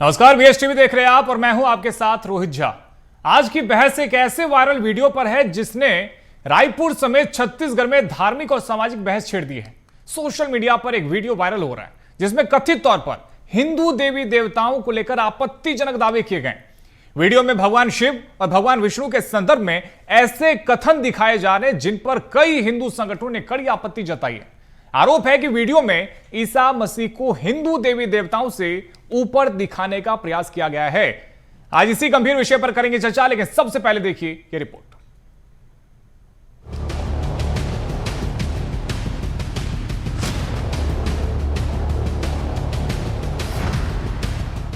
नमस्कार, BS TV देख रहे हैं आप और मैं हूं आपके साथ रोहित झा। आज की बहस एक ऐसे वायरल वीडियो पर है जिसने रायपुर समेत छत्तीसगढ़ में धार्मिक और सामाजिक बहस छेड़ दी है। सोशल मीडिया पर एक वीडियो वायरल हो रहा है जिसमें कथित तौर पर हिंदू देवी देवताओं को लेकर आपत्तिजनक दावे किए गए। वीडियो में भगवान शिव और भगवान विष्णु के संदर्भ में ऐसे कथन दिखाए जा रहे हैं जिन पर कई हिंदू संगठनों ने कड़ी आपत्ति जताई है। आरोप है कि वीडियो में ईसा मसीह को हिंदू देवी देवताओं से ऊपर दिखाने का प्रयास किया गया है। आज इसी गंभीर विषय पर करेंगे चर्चा, लेकिन सबसे पहले देखिए ये रिपोर्ट।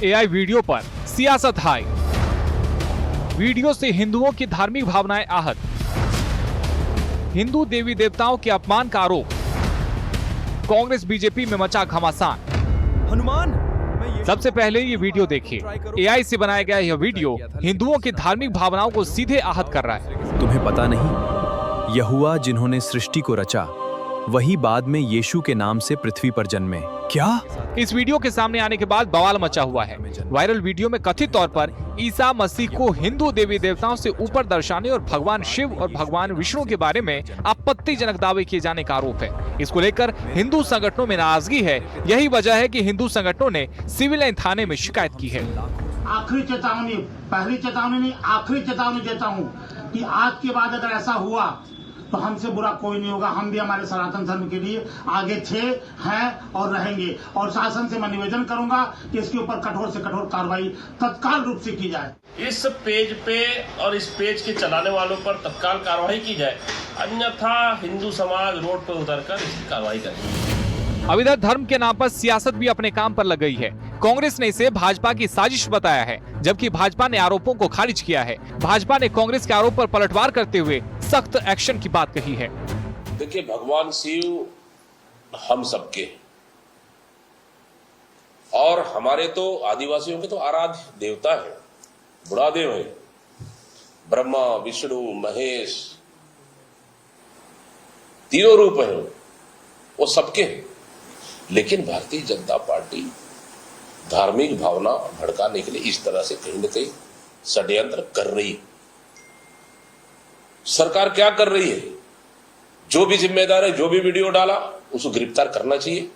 एआई वीडियो पर सियासत हाई, वीडियो से हिंदुओं की धार्मिक भावनाएं आहत, हिंदू देवी देवताओं के अपमान का आरोप, कांग्रेस बीजेपी में मचा घमासान। सबसे पहले ये वीडियो देखिए। एआई से बनाया गया यह वीडियो हिंदुओं की धार्मिक भावनाओं को सीधे आहत कर रहा है। तुम्हें पता नहीं, यहोवा जिन्होंने सृष्टि को रचा वही बाद में यीशु के नाम से पृथ्वी पर जन्मे। क्या? इस वीडियो के सामने आने के बाद बवाल मचा हुआ है। वायरल वीडियो में कथित तौर पर ईसा मसीह को हिंदू देवी देवताओं से ऊपर दर्शाने और भगवान शिव और भगवान विष्णु के बारे में आपत्तिजनक दावे किए जाने का आरोप है। इसको लेकर हिंदू संगठनों में नाराजगी है। यही वजह है कि हिंदू संगठनों ने सिविल लाइन थाने में शिकायत की है। आखिरी चेतावनी, पहली चेतावनी नहीं, आखिरी चेतावनी देता हूँ कि आज के बाद अगर ऐसा हुआ तो हमसे बुरा कोई नहीं होगा। हम भी हमारे सनातन धर्म के लिए आगे थे, हैं और रहेंगे। और शासन से मैं निवेदन करूंगा कि इसके ऊपर कठोर से कठोर कार्रवाई तत्काल रूप से की जाए। इस पेज पे और इस पेज के चलाने वालों पर तत्काल कार्रवाई की जाए, अन्यथा हिंदू समाज रोड पर उतरकर इसकी कार्रवाई करेगी। अब इधर धर्म के नाम पर सियासत भी अपने काम पर लग गई है। कांग्रेस ने इसे भाजपा की साजिश बताया है, जबकि भाजपा ने आरोपों को खारिज किया है। भाजपा ने कांग्रेस के आरोप पर पलटवार करते हुए सख्त एक्शन की बात कही है। देखिए, भगवान शिव हम सबके और हमारे तो आदिवासियों के तो आराध्य देवता है, बुढ़ादेव है। ब्रह्मा विष्णु महेश तीनों रूप है, वो सबके हैं। लेकिन भारतीय जनता पार्टी धार्मिक भावना भड़काने के लिए इस तरह से कहीं न कहीं षड्यंत्र कर रही है। सरकार क्या कर रही है? जो भी जिम्मेदार है, जो भी वीडियो डाला उसको गिरफ्तार करना चाहिए,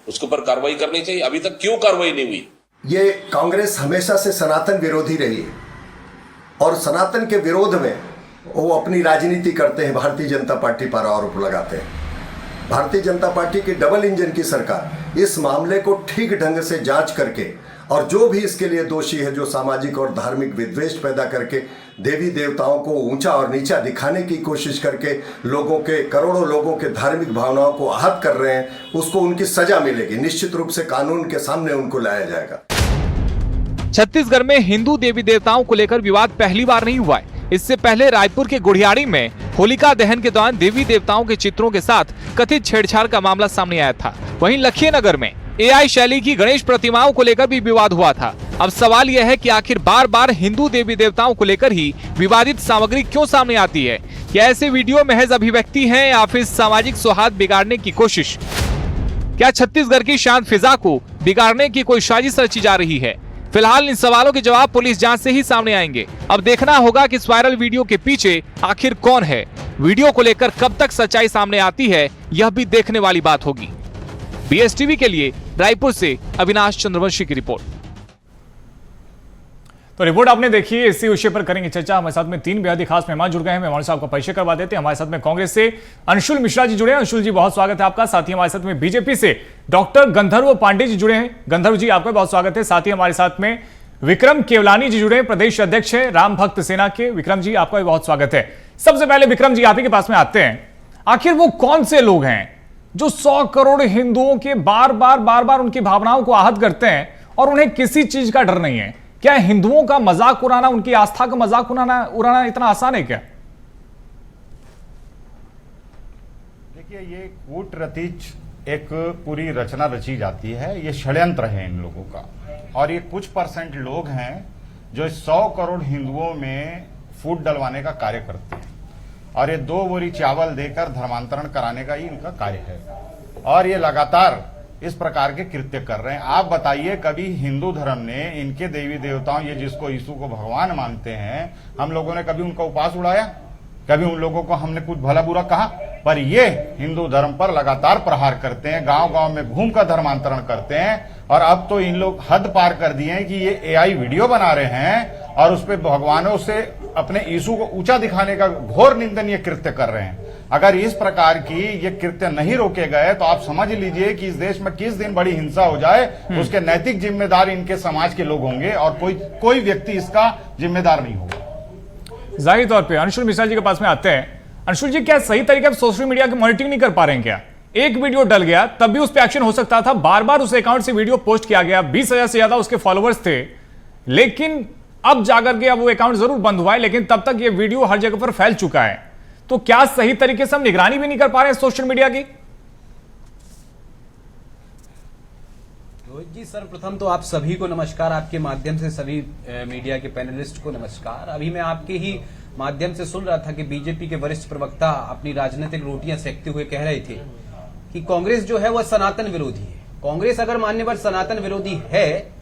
उसके ऊपर कार्रवाई करनी चाहिए। अभी तक क्यों कार्रवाई नहीं हुई? ये कांग्रेस हमेशा से सनातन विरोधी रही है और सनातन के विरोध में वो अपनी राजनीति करते हैं। भारतीय जनता पार्टी पर आरोप लगाते हैं। भारतीय जनता पार्टी की डबल इंजन की सरकार इस मामले को ठीक ढंग से जांच करके और जो भी इसके लिए दोषी है, जो सामाजिक और धार्मिक विद्वेष पैदा करके देवी देवताओं को ऊंचा और नीचा दिखाने की कोशिश करके लोगों के, करोड़ों लोगों के धार्मिक भावनाओं को आहत कर रहे हैं, उसको उनकी सजा मिलेगी। निश्चित रूप से कानून के सामने उनको लाया जाएगा। छत्तीसगढ़ में हिंदू देवी देवताओं को लेकर विवाद पहली बार नहीं हुआ है। इससे पहले रायपुर के गुढ़ियाड़ी में होलिका दहन के दौरान देवी देवताओं के चित्रों के साथ कथित छेड़छाड़ का मामला सामने आया था। वहीं लखीनगर में एआई शैली की गणेश प्रतिमाओं को लेकर भी विवाद हुआ था। अब सवाल यह है कि आखिर बार बार हिंदू देवी देवताओं को लेकर ही विवादित सामग्री क्यों सामने आती है? क्या ऐसे वीडियो महज अभिव्यक्ति हैं या फिर सामाजिक सौहार्द बिगाड़ने की कोशिश? क्या छत्तीसगढ़ की शांत फिजा को बिगाड़ने की कोई साजिश रची जा रही है? फिलहाल इन सवालों के जवाब पुलिस जांच से ही सामने आएंगे। अब देखना होगा कि इस वायरल वीडियो के पीछे आखिर कौन है। वीडियो को लेकर कब तक सच्चाई सामने आती है, यह भी देखने वाली बात होगी। बीएस टीवी के लिए रायपुर से अविनाश चंद्रवंशी की रिपोर्ट। तो रिपोर्ट आपने देखी। इसी विषय पर करेंगे चर्चा। हमारे साथ में तीन बेहद खास मेहमान जुड़ गए हैं। मेहमान साहब का परिचय करवा देते हैं। हमारे साथ में कांग्रेस से अंशुल मिश्रा जी जुड़े हैं। अंशुल जी, बहुत स्वागत है आपका। साथ ही हमारे साथ में बीजेपी से डॉक्टर गंधर्व पांडे जी जुड़े हैं। गंधर्व जी, आपका बहुत स्वागत है। साथ ही हमारे साथ में विक्रम केवलानी जी जुड़े हैं, प्रदेश अध्यक्ष है राम भक्त सेना के। विक्रम जी, आपका भी बहुत स्वागत है। सबसे पहले विक्रम जी, आप ही के पास में आते हैं। आखिर वो कौन से लोग हैं जो 100 करोड़ हिंदुओं के बार बार उनकी भावनाओं को आहत करते हैं और उन्हें किसी चीज का डर नहीं है? क्या हिंदुओं का मजाक उड़ाना, उनकी आस्था का मजाक उड़ाना इतना आसान है क्या? देखिए, ये कूट रचित एक पूरी रचना रची जाती है। ये षड्यंत्र है इन लोगों का, और ये कुछ % लोग हैं जो 100 करोड़ हिंदुओं में फूट डलवाने का कार्य करते हैं और ये 2 बोरी चावल देकर धर्मांतरण कराने का ही इनका कार्य है। और ये लगातार इस प्रकार के कृत्य कर रहे हैं। आप बताइए, कभी हिंदू धर्म ने इनके देवी देवताओं, ये जिसको यीशु को भगवान मानते हैं, हम लोगों ने कभी उनका उपास उड़ाया? कभी उन लोगों को हमने कुछ भला बुरा कहा? पर ये हिंदू धर्म पर लगातार प्रहार करते हैं, गांव गांव में घूमकर धर्मांतरण करते हैं। और अब तो इन लोग हद पार कर दिए हैं कि ये एआई वीडियो बना रहे हैं और उस पर भगवानों से अपने यीशु को ऊंचा दिखाने का घोर निंदनीय कृत्य कर रहे हैं। अगर इस प्रकार की ये कृत्य नहीं रोके गए तो आप समझ लीजिए कि इस देश में किस दिन बड़ी हिंसा हो जाए, उसके नैतिक जिम्मेदार इनके समाज के लोग होंगे और कोई व्यक्ति इसका जिम्मेदार नहीं होगा। जाहिर तौर पे अंशुल मिश्रा जी के पास में आते हैं। अंशुल जी, क्या सही तरीके से सोशल मीडिया की मॉनिटरिंग नहीं कर पा रहे हैं क्या? एक वीडियो डल गया तब भी उस पर एक्शन हो सकता था, बार बार उस अकाउंट से वीडियो पोस्ट किया गया, 20,000 से ज्यादा उसके फॉलोअर्स थे, लेकिन अब जाकर के अब वो अकाउंट जरूर बंद हुआ है, लेकिन तब तक ये वीडियो हर जगह पर फैल चुका है। तो क्या सही तरीके से हम निगरानी भी नहीं कर पा रहे हैं सोशल मीडिया की? रोहित जी, सर्वप्रथम तो आप सभी को नमस्कार, आपके माध्यम से सभी मीडिया के पैनलिस्ट को नमस्कार। अभी मैं आपके ही माध्यम से सुन रहा था कि बीजेपी के वरिष्ठ प्रवक्ता अपनी राजनीतिक रोटियां सेकते हुए कह रहे थे कि कांग्रेस जो है वह सनातन विरोधी है। कांग्रेस अगर मान्यवर सनातन विरोधी है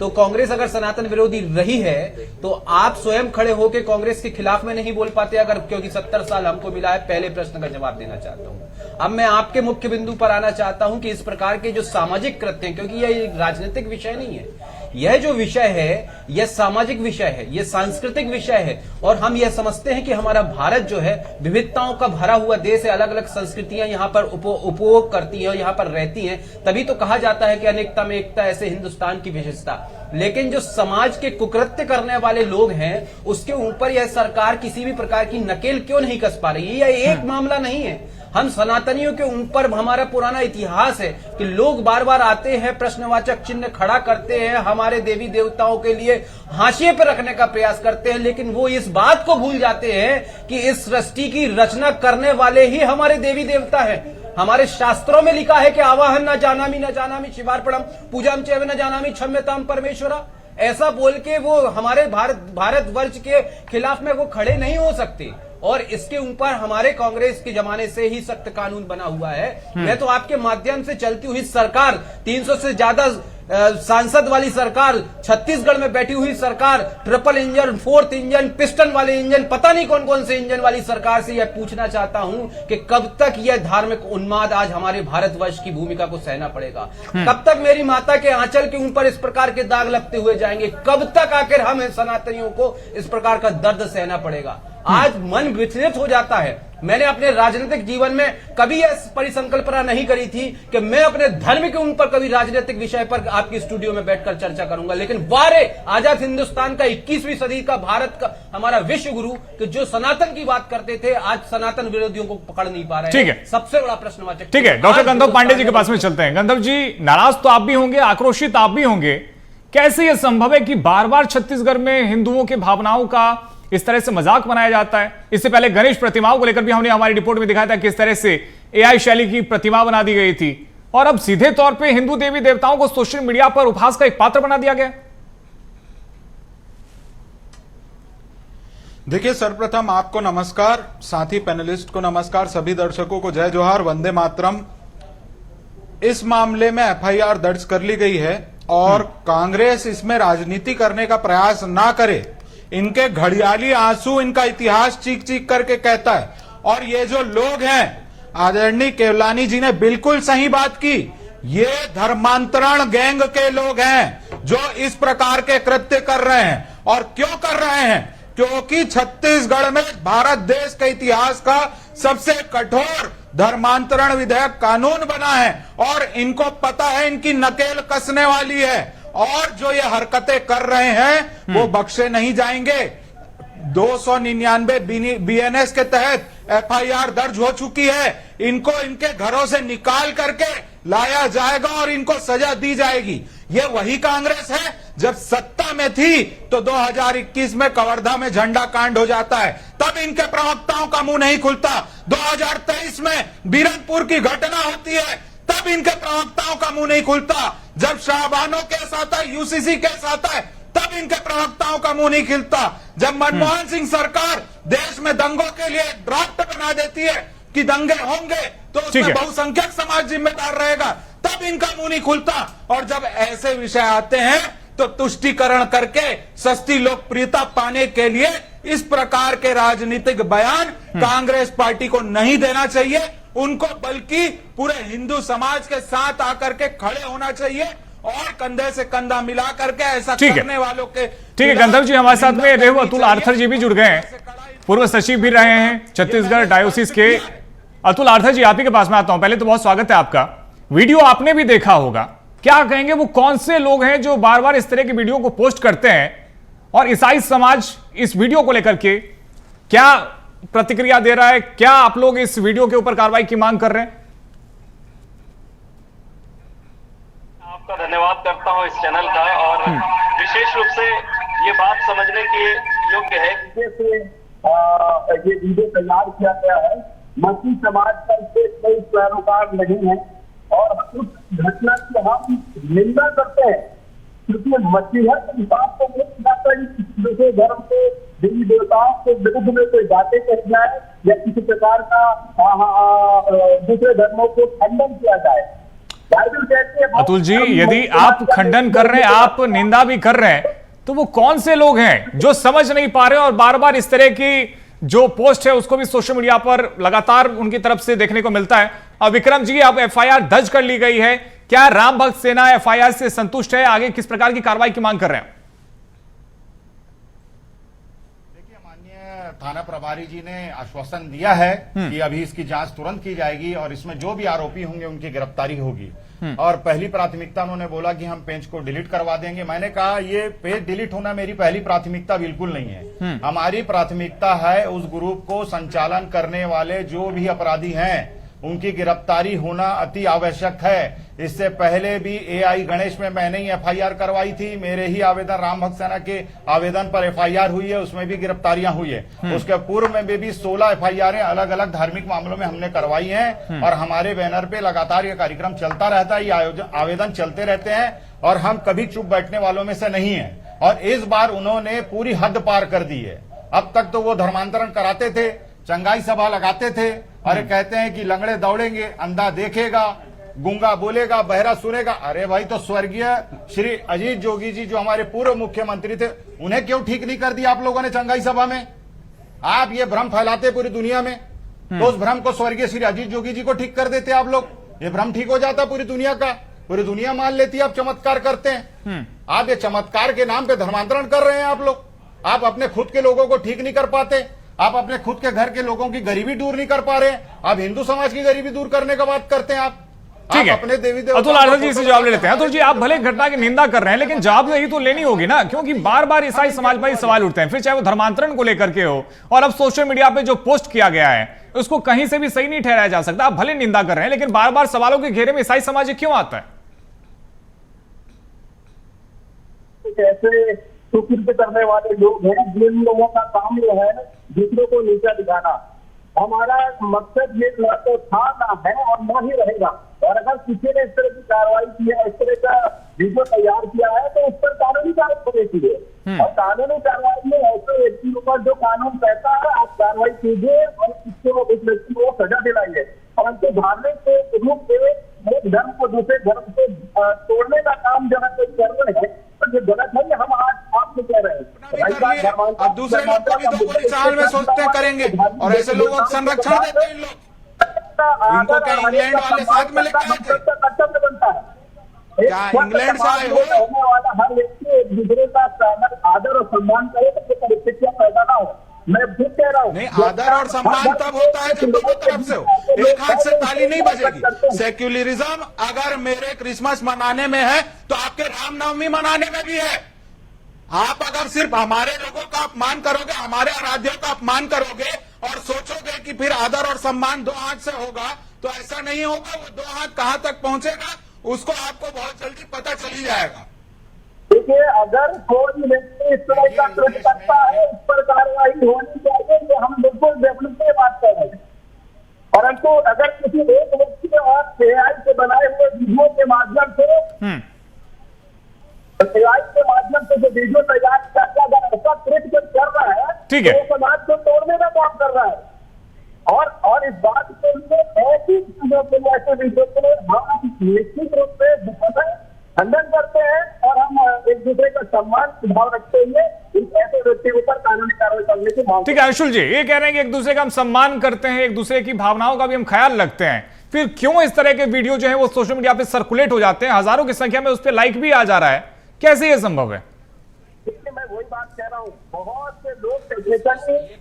तो कांग्रेस अगर सनातन विरोधी रही है तो आप स्वयं खड़े होकर कांग्रेस के खिलाफ में नहीं बोल पाते, अगर क्योंकि 70 साल हमको मिला है। पहले प्रश्न का जवाब देना चाहता हूं। अब मैं आपके मुख्य बिंदु पर आना चाहता हूं कि इस प्रकार के जो सामाजिक कृत्य हैं, क्योंकि यह राजनीतिक विषय नहीं है, यह जो विषय है यह सामाजिक विषय है, यह सांस्कृतिक विषय है। और हम यह समझते हैं कि हमारा भारत जो है विविधताओं का भरा हुआ देश है, अलग अलग संस्कृतियां यहाँ पर उपभोग करती हैं, यहाँ पर रहती हैं, तभी तो कहा जाता है कि अनेकता में एकता, ऐसे हिंदुस्तान की विशेषता। लेकिन जो समाज के कुकृत्य करने वाले लोग हैं उसके ऊपर यह सरकार किसी भी प्रकार की नकेल क्यों नहीं कस पा रही है? यह एक मामला नहीं है। हम सनातनियों के ऊपर हमारा पुराना इतिहास है कि लोग बार बार आते हैं, प्रश्नवाचक चिन्ह खड़ा करते हैं, हमारे देवी देवताओं के लिए हाशिए पर रखने का प्रयास करते हैं, लेकिन वो इस बात को भूल जाते हैं कि इस सृष्टि की रचना करने वाले ही हमारे देवी देवता हैं। हमारे शास्त्रों में लिखा है कि आवाहन न जानामि शिवार्पणम पूजाम चैव न जानामि क्षम्यताम परमेश्वरा। ऐसा बोल के वो हमारे भारतवर्ष के खिलाफ में वो खड़े नहीं हो सकते। और इसके ऊपर हमारे कांग्रेस के जमाने से ही सख्त कानून बना हुआ है। मैं तो आपके माध्यम से चलती हुई सरकार, 300 से ज्यादा सांसद वाली सरकार, छत्तीसगढ़ में बैठी हुई सरकार, triple engine, 4th engine, piston वाले इंजन, पता नहीं कौन कौन से इंजन वाली सरकार से यह पूछना चाहता हूं कि कब तक यह धार्मिक उन्माद आज हमारे भारतवर्ष की भूमिका को सहना पड़ेगा? कब तक मेरी माता के आंचल के ऊपर इस प्रकार के दाग लगते हुए जाएंगे? कब तक आखिर हम सनातनियों को इस प्रकार का दर्द सहना पड़ेगा? आज मन विचलित हो जाता है। मैंने अपने राजनीतिक जीवन में कभी यह परिसंकल्पना नहीं करी थी कि मैं अपने धर्म के ऊपर कभी राजनीतिक विषय पर आपकी स्टूडियो में बैठकर चर्चा करूंगा, लेकिन वारे आजाद हिंदुस्तान का 21वीं सदी का भारत का हमारा विश्व गुरु कि जो सनातन की बात करते थे आज सनातन विरोधियों को पकड़ नहीं पा रहे। ठीक है, सबसे बड़ा प्रश्नवाचक। ठीक है, डॉक्टर गंधर्व पांडे जी के पास में चलते हैं। गंधर्व जी, नाराज तो आप भी होंगे, आक्रोशित आप भी होंगे। कैसे यह संभव है कि बार बार छत्तीसगढ़ में हिंदुओं के भावनाओं का इस तरह से मजाक बनाया जाता है? इससे पहले गणेश प्रतिमाओं को लेकर भी हमने हमारी रिपोर्ट में दिखाया था किस तरह से एआई शैली की प्रतिमा बना दी गई थी, और अब सीधे तौर पे हिंदू देवी देवताओं को सोशल मीडिया पर उपहास का एक पात्र बना दिया गया। देखिए, सर्वप्रथम आपको नमस्कार, साथी पैनलिस्ट को नमस्कार, सभी दर्शकों को जय जोहार, वंदे मातरम। इस मामले में एफआईआर दर्ज कर ली गई है और कांग्रेस इसमें राजनीति करने का प्रयास ना करे, इनके घड़ियाली आंसू इनका इतिहास चीख चीख करके कहता है। और ये जो लोग हैं, आदरणीय केवलानी जी ने बिल्कुल सही बात की, ये धर्मांतरण गैंग के लोग हैं जो इस प्रकार के कृत्य कर रहे हैं। और क्यों कर रहे हैं? क्योंकि छत्तीसगढ़ में भारत देश के इतिहास का सबसे कठोर धर्मांतरण विधेयक कानून बना है और इनको पता है इनकी नकेल कसने वाली है, और जो ये हरकतें कर रहे हैं वो बख्शे नहीं जाएंगे। 299 बीएनएस के तहत एफआईआर दर्ज हो चुकी है। इनको इनके घरों से निकाल करके लाया जाएगा और इनको सजा दी जाएगी। ये वही कांग्रेस है जब सत्ता में थी तो 2021 में कवर्धा में झंडा कांड हो जाता है, तब इनके प्रवक्ताओं का मुंह नहीं खुलता। 2023 में बीरनपुर की घटना होती है, तब इनके प्रवक्ताओं का मुंह नहीं खुलता। जब शाहबानो केस आता है, यूसीसी केस आता है, तब इनके प्रवक्ताओं का मुंह नहीं खिलता। जब मनमोहन सिंह सरकार देश में दंगों के लिए ड्राफ्ट बना देती है कि दंगे होंगे तो उसमें बहुसंख्यक समाज जिम्मेदार रहेगा, तब इनका मुंह नहीं खुलता। और जब ऐसे विषय आते हैं तो तुष्टीकरण करके सस्ती लोकप्रियता पाने के लिए इस प्रकार के राजनीतिक बयान कांग्रेस पार्टी को नहीं देना चाहिए, उनको बल्कि पूरे हिंदू समाज के साथ आकर के खड़े होना चाहिए और कंधे से कंधा मिला करके ऐसा करने वालों के। ठीक है गंधर्व जी, हमारे साथ में रेहू अतुल आर्थर जी भी जुड़ गए हैं, पूर्व सचिव भी रहे हैं छत्तीसगढ़ डायोसिस के। अतुल आर्थर जी, आप ही के पास में आता हूं। पहले तो बहुत स्वागत है आपका। वीडियो आपने भी देखा होगा, क्या कहेंगे वो कौन से लोग हैं जो बार बार इस तरह की वीडियो को पोस्ट करते हैं, और ईसाई समाज इस वीडियो को लेकर के क्या प्रतिक्रिया दे रहा है? क्या आप लोग इस वीडियो के ऊपर कार्रवाई की मांग कर रहे हैं? आपका धन्यवाद करता हूं इस चैनल का, और विशेष रूप से ये बात समझने के योग्य है कि ये वीडियो तैयार किया गया है। मसीह समाज का इससे कोई पैरोकार नहीं है और उस घटना की हम निंदा करते हैं, क्योंकि मसीहत के हिसाब से दूसरे धर्म के देवी देवताओं के विरुद्ध में कोई बातें कही जाए या किसी प्रकार का दूसरे धर्मों को खंडन किया जाए। बाइबल कहती है। अतुल जी, यदि आप खंडन कर रहे हैं, आप निंदा भी कर रहे हैं, तो वो कौन से लोग हैं जो समझ नहीं पा रहे और बार बार इस तरह की जो पोस्ट है उसको भी सोशल मीडिया पर लगातार उनकी तरफ से देखने को मिलता है? अब विक्रम जी, अब एफआईआर दर्ज कर ली गई है, क्या राम भक्त सेना एफआईआर से संतुष्ट है? आगे किस प्रकार की कार्रवाई की मांग कर रहे हैं? देखिए, माननीय थाना प्रभारी जी ने आश्वासन दिया है कि अभी इसकी जांच तुरंत की जाएगी और इसमें जो भी आरोपी होंगे उनकी गिरफ्तारी होगी। और पहली प्राथमिकता उन्होंने बोला कि हम पेज को डिलीट करवा देंगे। मैंने कहा ये पेज डिलीट होना मेरी पहली प्राथमिकता बिल्कुल नहीं है। हमारी प्राथमिकता है उस ग्रुप को संचालन करने वाले जो भी अपराधी हैं उनकी गिरफ्तारी होना अति आवश्यक है। इससे पहले भी एआई गणेश में मैंने ही एफआईआर करवाई थी, मेरे ही आवेदन राम भक्त सेना के आवेदन पर एफआईआर हुई है, उसमें भी गिरफ्तारियां हुई है। उसके पूर्व में भी 16 एफआईआर अलग अलग धार्मिक मामलों में हमने करवाई हैं और हमारे बैनर पे लगातार ये कार्यक्रम चलता रहता है, ये आवेदन चलते रहते हैं और हम कभी चुप बैठने वालों में से नहीं है। और इस बार उन्होंने पूरी हद पार कर दी है। अब तक तो वो धर्मांतरण कराते थे, चंगाई सभा लगाते थे, अरे कहते हैं कि लंगड़े दौड़ेंगे, अंधा देखेगा, गूंगा बोलेगा, बहरा सुनेगा। अरे भाई, तो स्वर्गीय श्री अजीत जोगी जी जो हमारे पूर्व मुख्यमंत्री थे, उन्हें क्यों ठीक नहीं कर दिया आप लोगों ने चंगाई सभा में? आप ये भ्रम फैलाते पूरी दुनिया में, तो उस भ्रम को स्वर्गीय श्री अजीत जोगी जी को ठीक कर देते आप लोग, ये भ्रम ठीक हो जाता पूरी दुनिया का। पूरी दुनिया मान लेती आप चमत्कार करते हैं। आप ये चमत्कार के नाम पे धर्मांतरण कर रहे हैं आप लोग। आप अपने खुद के लोगों को ठीक नहीं कर पाते, आप अपने खुद के घर के लोगों की गरीबी दूर नहीं कर पा रहे, आप हिंदू समाज की गरीबी दूर करने का बात करते हैं। आप ठीक है, अपने देवी देवता अतुल आर्थर जी से जवाब ले लेते हैं। अतुल जी, आप भले घटना की निंदा कर रहे हैं, लेकिन जवाब यही तो लेनी होगी ना, क्योंकि बार बार ईसाई समाज पर ही सवाल उठते हैं, फिर चाहे वो धर्मांतरण को लेकर के हो, और अब सोशल मीडिया पे जो पोस्ट किया गया है उसको कहीं से भी सही नहीं ठहराया जा सकता। आप भले निंदा कर रहे हैं, लेकिन बार बार सवालों के घेरे में ईसाई समाज क्यों आता है? ऐसे सुकृत्य करने वाले लोग हैं जिन लोगों का काम जो है दूसरों को नीचा दिखाना। हमारा मकसद ये न तो था, ना है और न ही रहेगा। और अगर किसी ने इस तरह की कार्रवाई की है, इस तरह का वीडियो तैयार किया है, तो उस पर कानूनी कार्रवाई कीजिए। और कानूनी कार्रवाई में ऐसे व्यक्तियों पर जो कानून कहता है आप कार्रवाई कीजिए और उस व्यक्ति को सजा दिलाइए। परंतु धार्मिक रूप से एक धर्म को दूसरे धर्म से तोड़ने का काम जब कोई कर रहे हैं तो ये गलत है। हम आज आपसे कह रहे हैं अब दूसरे लोग को भी 2 गोली चाल में सोचते करेंगे और ऐसे लोगों को संरक्षण देते हैं इन लोग। इनको क्या इंग्लैंड वाले साथ में लेकर आए थे? कर्तव्य बनता है। क्या इंग्लैंड से आए हो? रहने वाला हर व्यक्ति एक दूसरे का आदर और सम्मान करे तो परिस्थितियां पैदा ना हो। मैं फिर कह रहा हूँ, नहीं, आदर और सम्मान तब होता है जब दोनों तरफ से हो। एक हाथ से ताली नहीं बजेगी। सेक्युलरिज्म अगर मेरे क्रिसमस मनाने में है तो आपके रामनवमी मनाने में भी है। आप अगर सिर्फ हमारे लोगों का अपमान करोगे, हमारे आराध्यों का अपमान करोगे और सोचोगे कि फिर आदर और सम्मान 2 हाथ से होगा, तो ऐसा नहीं होगा। वो 2 हाथ कहां तक पहुंचेगा उसको आपको बहुत जल्दी पता चली जाएगा। देखिए, अगर कोई व्यक्ति इस तरह का कृत्य करता है, उस पर कार्रवाई होनी चाहिए, ये हम बिल्कुल डेफिनेटली बात कर रहे हैं। परंतु अगर किसी एक व्यक्ति और एआई से बनाए हुए वीडियो के माध्यम से एआई के माध्यम से जो वीडियो तैयार किया, अगर ऐसा कृत्य कर रहा है, ठीक है, तो समाज को तोड़ने का काम कर रहा है। और इस बात को ऐसी चीजों के लिए ऐसे विषयों के लिए हम निश्चित रूप से दुखद है, खंडन करते हैं और हम एक दूसरे का सम्मान भाव रखते हुए इन ऐसे व्यक्तियों पर कानूनी कार्रवाई करने की मांग। ठीक है अंशुल जी, ये कह रहे हैं कि एक दूसरे का हम सम्मान करते हैं, एक दूसरे की भावनाओं का भी हम ख्याल रखते हैं, फिर क्यों इस तरह के वीडियो जो है वो सोशल मीडिया पे सर्कुलेट हो जाते हैं, हजारों की संख्या में उस पर लाइक भी आ जा रहा है, कैसे ये संभव है? मैं वही बात कह रहा हूँ, बहुत से लोग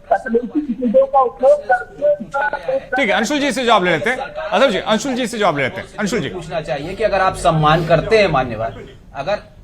तकनीकी चीजों का उपयोग करके। ठीक है, अंशुल जी से जवाब ले लेते हैं। अजब जी, अंशुल जी से जवाब ले लेते हैं। अंशुल जी, पूछना चाहिए कि अगर आप सम्मान करते हैं मान्यवर,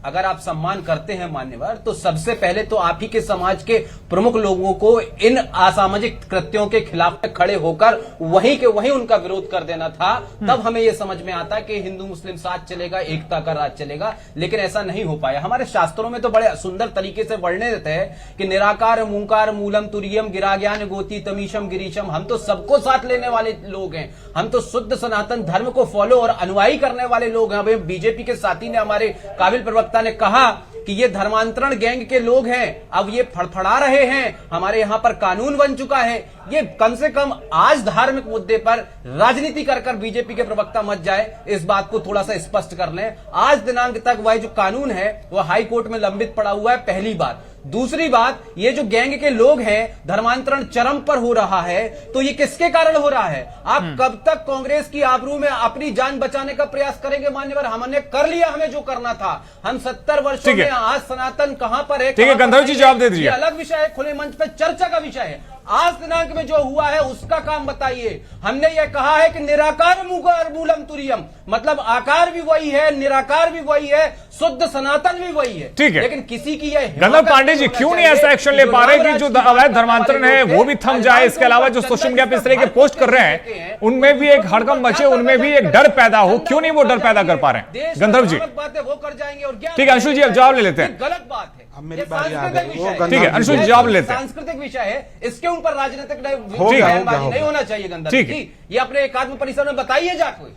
अगर आप सम्मान करते हैं मान्यवर, तो सबसे पहले तो आप ही के समाज के प्रमुख लोगों को इन असामाजिक कृत्यों के खिलाफ खड़े होकर वहीं के वहीं उनका विरोध कर देना था। तब हमें यह समझ में आता कि हिंदू मुस्लिम साथ चलेगा, एकता का राज चलेगा, लेकिन ऐसा नहीं हो पाया। हमारे शास्त्रों में तो बड़े सुंदर तरीके से वर्णित है कि निराकार मूंकार मूलम तुरियम गिराज्ञान गोती तमीशम गिरीशम। हम तो सबको साथ लेने वाले लोग हैं, हम तो शुद्ध सनातन धर्म को फॉलो और अनुयायी करने वाले लोग हैं। अभी बीजेपी के साथी ने, हमारे काबिल प्रवक्ता ने कहा कि ये धर्मांतरण गैंग के लोग हैं, अब ये फड़फड़ा रहे हैं, हमारे यहां पर कानून बन चुका है। ये कम से कम आज धार्मिक मुद्दे पर राजनीति कर बीजेपी के प्रवक्ता मत जाए, इस बात को थोड़ा सा स्पष्ट कर लें। आज दिनांक तक वह जो कानून है वह हाई कोर्ट में लंबित पड़ा हुआ है, पहली बात। दूसरी बात, ये जो गैंग के लोग हैं, धर्मांतरण चरम पर हो रहा है, तो ये किसके कारण हो रहा है? आप कब तक कांग्रेस की आबरू में अपनी जान बचाने का प्रयास करेंगे मान्यवर? हमने कर लिया हमें जो करना था। हम 70 वर्षों में, आज सनातन कहां पर है? ठीक है, गंधर्व जी जवाब दे दीजिए। अलग विषय है, खुले मंच पे चर्चा का विषय है। आज दिनांक में जो हुआ है उसका काम बताइए। हमने यह कहा है कि निराकार मूलम तुरियम, मतलब आकार भी वही है, निराकार भी वही है, शुद्ध सनातन भी वही है। ठीक है, लेकिन किसी की यह गंधर्व पांडे जी क्यों नहीं ऐसा एक्शन ले पा रहे कि जो अवैध धर्मांतरण है वो भी थम जाए? इसके अलावा जो सोशल मीडिया पे इस तरह के पोस्ट कर रहे हैं उनमें भी एक हड़कंप मचे, उनमें भी एक डर पैदा हो, क्यों नहीं वो डर पैदा कर पा रहे हैं? गंधर्व जी, बातें वो कर जाएंगे और ठीक है अंशुल जी अब जवाब ले लेते हैं। गलत बात है, मेरी बारी आ गई। ठीक है अंशुल जी जवाब लेते हैं। सांस्कृतिक विषय है, इसके ऊपर राजनीतिक बयानबाजी नहीं होना चाहिए। गंधर्व ठीक जी, ये अपने एकात्म परिसर में बताइए जा कोई।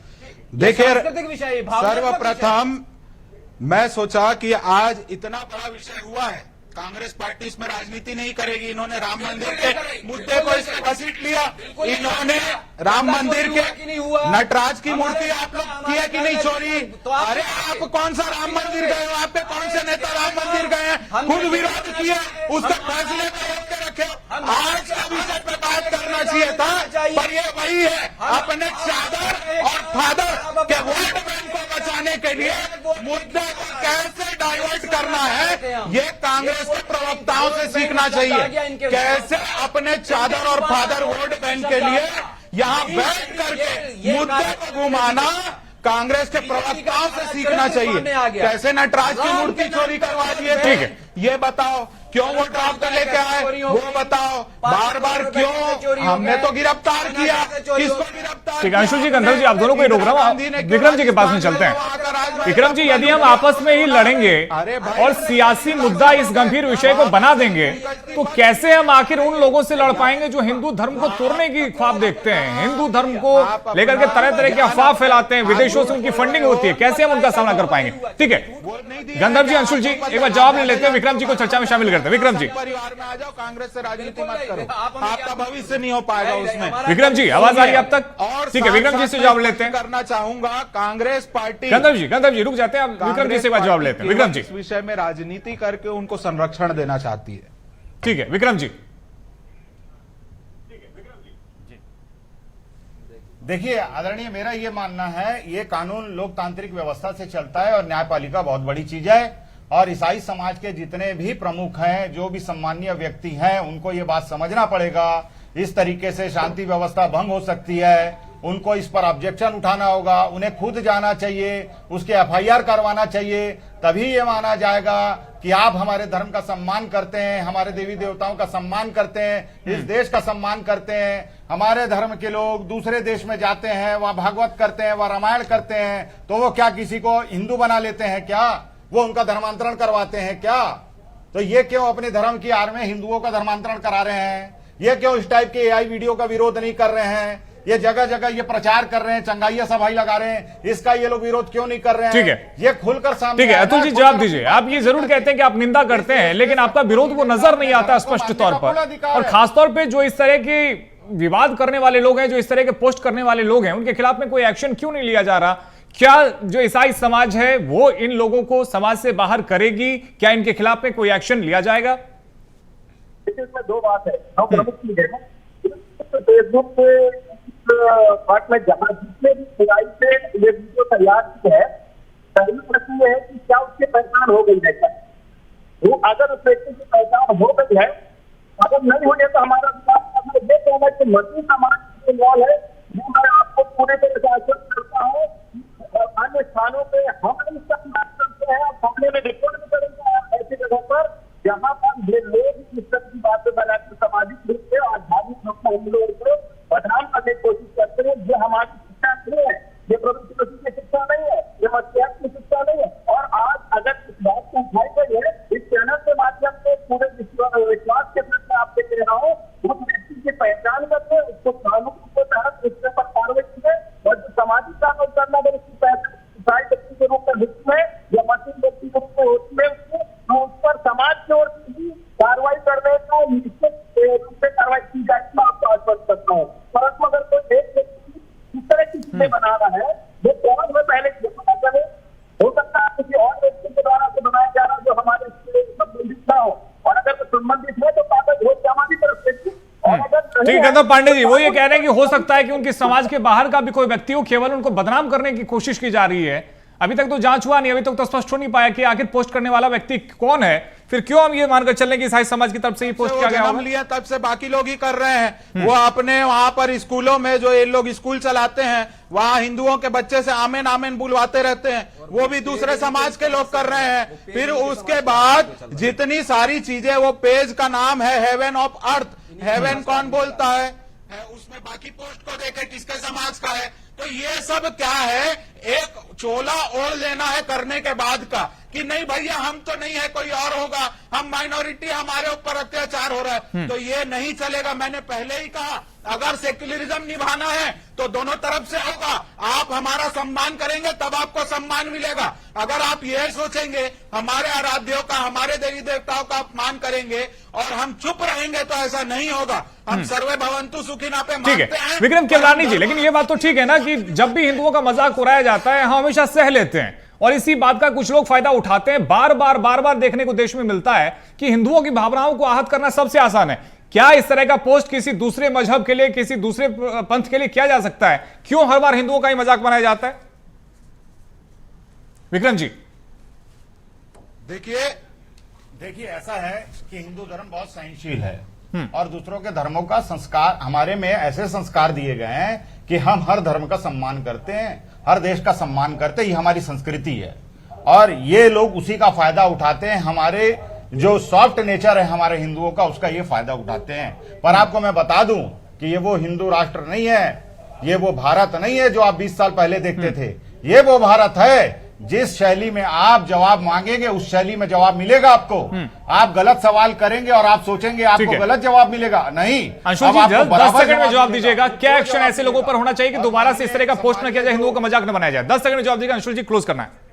देखिए, सांस्कृतिक विषय, सर्वप्रथम मैं सोचा कि आज इतना बड़ा विषय हुआ है, कांग्रेस पार्टी इसमें राजनीति नहीं करेगी। इन्होंने राम मंदिर के मुद्दे को इसमें घसीट लिया, इन्होंने राम मंदिर के नटराज की मूर्ति आप लोग किया कि नहीं चोरी? अरे आप कौन सा राम मंदिर गए हो? आपके कौन से नेता राम मंदिर गए हैं? खुद विरोध किया, उसका फैसले को रोक के रखे। आज का विषय पर बात करना चाहिए था, पर ये वही है, अपने चादर और फादर के वोट बैंक को बचाने के लिए मुद्दे को कैसे डाइवर्ट करना है, ये कांग्रेस के प्रवक्ताओं से सीखना चाहिए। कैसे अपने चादर और फादर वोट बैंक के लिए यहाँ बैठ करके मुद्दे को घुमाना, कांग्रेस के प्रवक्ताओं से सीखना चाहिए। कैसे नटराज की मूर्ति चोरी करवा दिए थे, ये बताओ। क्यों वो ड्राफ्ट लेके आए वो बताओ। बार बार क्यों? हमने तो गिरफ्तार किया, किसको गिरफ्तार? ठीक है अंशुल जी, गंधर्व जी आप दोनों को ही रोक रहा हूं, विक्रम जी के पास में चलते हैं। विक्रम जी, यदि हम आपस में ही लड़ेंगे और सियासी मुद्दा इस गंभीर विषय को बना देंगे तो कैसे हम आखिर उन लोगों से लड़ पाएंगे जो हिंदू धर्म को तोड़ने की ख्वाब देखते हैं, हिंदू धर्म को लेकर के तरह तरह की अफवाह फैलाते हैं, विदेशों से उनकी फंडिंग होती है, कैसे हम उनका सामना कर पाएंगे? ठीक है गंधर्व जी, अंशुल जी एक बार जवाब ले लेते हैं, विक्रम जी को चर्चा में शामिल करते हैं। विक्रम जी, परिवार में आ जाओ, कांग्रेस से राजनीति मत करो, आपका भविष्य नहीं हो पाएगा उसमें। विक्रम जी आवाज आ रही है अब तक? और ठीक है, विक्रम जी से जवाब लेते हैं। करना चाहूंगा कांग्रेस पार्टी। गंधर्व जी रुक जाते हैं, आप विक्रम जी से जवाब लेते हैं। विक्रम जी, इस विषय में राजनीति करके उनको संरक्षण देना चाहती है। ठीक है विक्रम जी। देखिए आदरणीय, मेरा ये मानना है ये कानून लोकतांत्रिक व्यवस्था से चलता है और न्यायपालिका बहुत बड़ी चीज है, और ईसाई समाज के जितने भी प्रमुख हैं, जो भी सम्मानीय व्यक्ति हैं, उनको ये बात समझना पड़ेगा। इस तरीके से शांति व्यवस्था भंग हो सकती है, उनको इस पर ऑब्जेक्शन उठाना होगा, उन्हें खुद जाना चाहिए, उसके FIR करवाना चाहिए, तभी ये माना जाएगा कि आप हमारे धर्म का सम्मान करते हैं, हमारे देवी देवताओं का सम्मान करते हैं, इस देश का सम्मान करते हैं। हमारे धर्म के लोग दूसरे देश में जाते हैं, वहां भागवत करते हैं, वहां रामायण करते हैं, तो वो क्या किसी को हिंदू बना लेते हैं क्या? वो उनका धर्मांतरण करवाते हैं क्या? तो ये क्यों अपने धर्म की आड़ में हिंदुओं का धर्मांतरण करा रहे हैं? ये क्यों इस टाइप के AI वीडियो का विरोध नहीं कर रहे हैं? ये जगह जगह ये प्रचार कर रहे हैं, चंगाइया सभाएं लगा रहे हैं, इसका ये लोग विरोध क्यों नहीं कर रहे हैं? ठीक है, ये खुलकर सामने। ठीक है अतुल जी जवाब दीजिए। आप ये जरूर कहते हैं कि आप निंदा करते हैं, लेकिन आपका विरोध वो नजर नहीं आता स्पष्ट तौर पर, और खासतौर पे जो इस तरह की विवाद करने वाले लोग हैं, जो इस तरह के पोस्ट करने वाले लोग हैं, उनके खिलाफ में कोई एक्शन क्यों नहीं लिया जा रहा? क्या जो ईसाई समाज है वो इन लोगों को समाज से बाहर करेगी? क्या इनके खिलाफ में कोई एक्शन लिया जाएगा? इसमें दो बात है, दो प्रमुख चीजें हैं। फेसबुक पे पार्ट में जहां जितने भी खुदाई से ये वीडियो तैयार की है, पहली प्रश्न ये है कि क्या उसकी पहचान हो गई है क्या? वो अगर उस व्यक्ति की पहचान हो गई है, अगर नहीं हुई है तो हमारा ये कहना है कि मसीह समाज जो मॉल है, वो मैं आपको पूरे तरह से आश्वस्त करता हूँ। अन्य स्थानों पे हम इसका बात करते हैं, हमने में रिपोर्ट भी करेंगे ऐसी जगह पर जहाँ पर ये लोग इस तरह की बातें बनाकर सामाजिक रूप से और धार्मिक रूप से हम लोगों को बदनाम करने की कोशिश करते हैं। ये हमारी शिक्षा नहीं है, ये प्रभु की शिक्षा नहीं है, ये मसीह की शिक्षा नहीं है। और आज अगर इस बात को उठाई गई है, इस चैनल के माध्यम से पूरे विश्वास के साथ मैं आपसे कह रहा हूँ, उस व्यक्ति की पहचान करके उसको कानून के तहत उसके पर कार्रवाई की है। और जो सामाजिक कानून करना अगर उसकी पहचान व्यक्ति के रूप में होती है या मसीह व्यक्ति के रूप में होती है, तो उस पर समाज की ओर से भी कार्रवाई करने का निश्चित रूप से कार्रवाई की जाएगी, मैं आपको आश्वस्त करता हूँ। परंतु अगर कोई एक व्यक्ति इस तरह की चीजें बना रहा है, वो कौन में पहले पता चले, हो सकता है किसी और व्यक्ति के द्वारा से बनाया जा रहा जो हमारे संबंधित ना हो, और अगर वो संबंधित है तो कागज हो हमारी तरफ से। ठीक है, तो पांडे जी वो ये कह रहे हैं कि हो सकता है कि उनकी समाज के बाहर का भी कोई व्यक्ति हो, केवल उनको बदनाम करने की कोशिश की जा रही है। अभी तक तो जांच हुआ नहीं, अभी तक तो स्पष्ट हो नहीं पाया कि आखिर पोस्ट करने वाला व्यक्ति कौन है। फिर क्यों हम ये मानकर चल रहे हैं कि ईसाई समाज की तरफ से ये पोस्ट किया गया होगा? लिया तब से बाकी लोग ही कर रहे हैं। वो अपने वहां पर स्कूलों में जो ये लोग स्कूल चलाते हैं, वहां हिंदुओं के बच्चे से आमेन आमेन बुलवाते रहते हैं, वो भी दूसरे समाज के लोग कर रहे हैं। फिर उसके बाद जितनी सारी चीजें, वो पेज का नाम है हेवन ऑफ अर्थ, हेवन कौन बोलता है उसमें बाकी पोस्ट को देखे किसके समाज का है। तो ये सब क्या है, एक चोला ओढ़ लेना है करने के बाद का, कि नहीं भैया हम तो नहीं है, कोई और होगा, हम माइनॉरिटी, हमारे ऊपर अत्याचार हो रहा है। तो ये नहीं चलेगा। मैंने पहले ही कहा, अगर सेक्युलरिज्म निभाना है तो दोनों तरफ से होगा। आप हमारा सम्मान करेंगे तब आपको सम्मान मिलेगा। अगर आप ये सोचेंगे हमारे आराध्यों का, हमारे देवी देवताओं का अपमान करेंगे और हम चुप रहेंगे, तो ऐसा नहीं होगा। हम सर्वे भवन्तु सुखिनः पे मानते हैं। विक्रम केवलानी जी, लेकिन ये बात तो ठीक है ना कि जब भी हिंदुओं का मजाक उड़ाया जाता है, हम हमेशा सह लेते हैं, और इसी बात का कुछ लोग फायदा उठाते हैं। बार बार देखने को देश में मिलता है कि हिंदुओं की भावनाओं को आहत करना सबसे आसान है। क्या इस तरह का पोस्ट किसी दूसरे मजहब के लिए, किसी दूसरे पंथ के लिए किया जा सकता है? क्यों हर बार हिंदुओं का ही मजाक बनाया जाता है? विक्रम जी देखिए ऐसा है कि हिंदू धर्म बहुत सहनशील है और दूसरों के धर्मों का संस्कार, हमारे में ऐसे संस्कार दिए गए हैं कि हम हर धर्म का सम्मान करते हैं, हर देश का सम्मान करते हैं। ये हमारी संस्कृति है और ये लोग उसी का फायदा उठाते हैं। हमारे जो सॉफ्ट नेचर है हमारे हिंदुओं का, उसका ये फायदा उठाते हैं। पर आपको मैं बता दूं कि ये वो हिंदू राष्ट्र नहीं है, ये वो भारत नहीं है जो आप 20 साल पहले देखते थे। ये वो भारत है जिस शैली में आप जवाब मांगेंगे उस शैली में जवाब मिलेगा आपको। आप गलत सवाल करेंगे और आप सोचेंगे आपको गलत जवाब मिलेगा, नहीं। अंशुल जी 10 सेकंड में जवाब दीजिएगा, क्या एक्शन ऐसे लोगों पर होना चाहिए कि दोबारा से इस तरह का पोस्ट न किया जाए, हिंदुओं का मजाक न बनाया जाए? 10 सेकंड में जवाब दीजिएगा अंशुल जी, क्लोज करना है।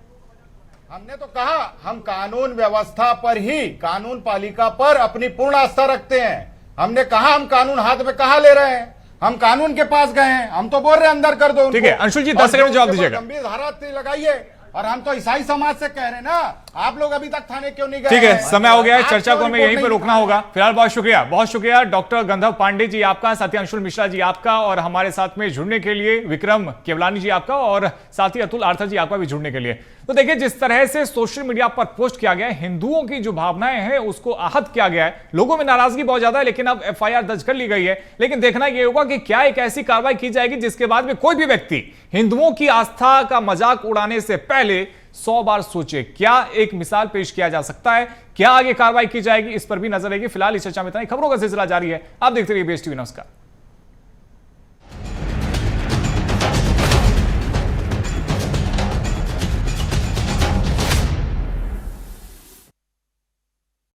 हमने तो कहा हम कानून व्यवस्था पर ही, कानून पालिका पर अपनी पूर्ण आस्था रखते हैं। हमने कहा हम कानून हाथ में कहां ले रहे हैं, हम कानून के पास गए हैं। हम तो बोल रहे हैं अंदर कर दो। ठीक है अंशुल जी 10 सेकंड में जवाब दीजिएगा। गंभीर धारा लगाइए। और हम तो ईसाई समाज से कह रहे हैं ना, आप लोग अभी तक थाने क्यों नहीं गए? ठीक है, समय हो गया है, चर्चा को हमें यहीं पर रोकना होगा। फिलहाल बहुत शुक्रिया डॉक्टर गंधर्व पांडे जी आपका, साथ ही अंशुल मिश्रा जी आपका, और हमारे साथ में जुड़ने के लिए विक्रम केवलानी जी आपका, और साथ ही अतुल आर्थर जी आपका भी जुड़ने के लिए। तो देखिए जिस तरह से सोशल मीडिया पर पोस्ट किया गया है, हिंदुओं की जो भावनाएं हैं उसको आहत किया गया है, लोगों में नाराजगी बहुत ज्यादा है, लेकिन अब FIR दर्ज कर ली गई है। लेकिन देखना यह होगा कि क्या एक ऐसी कार्रवाई की जाएगी जिसके बाद में कोई भी व्यक्ति हिंदुओं की आस्था का मजाक उड़ाने से पहले 100 बार सोचे। क्या एक मिसाल पेश किया जा सकता है? क्या आगे कार्रवाई की जाएगी? इस पर भी नजर रहेगी। फिलहाल इस चर्चा में इतना ही। खबरों का सिलसिला जारी है, आप देखते रहिए BSTV। नमस्कार।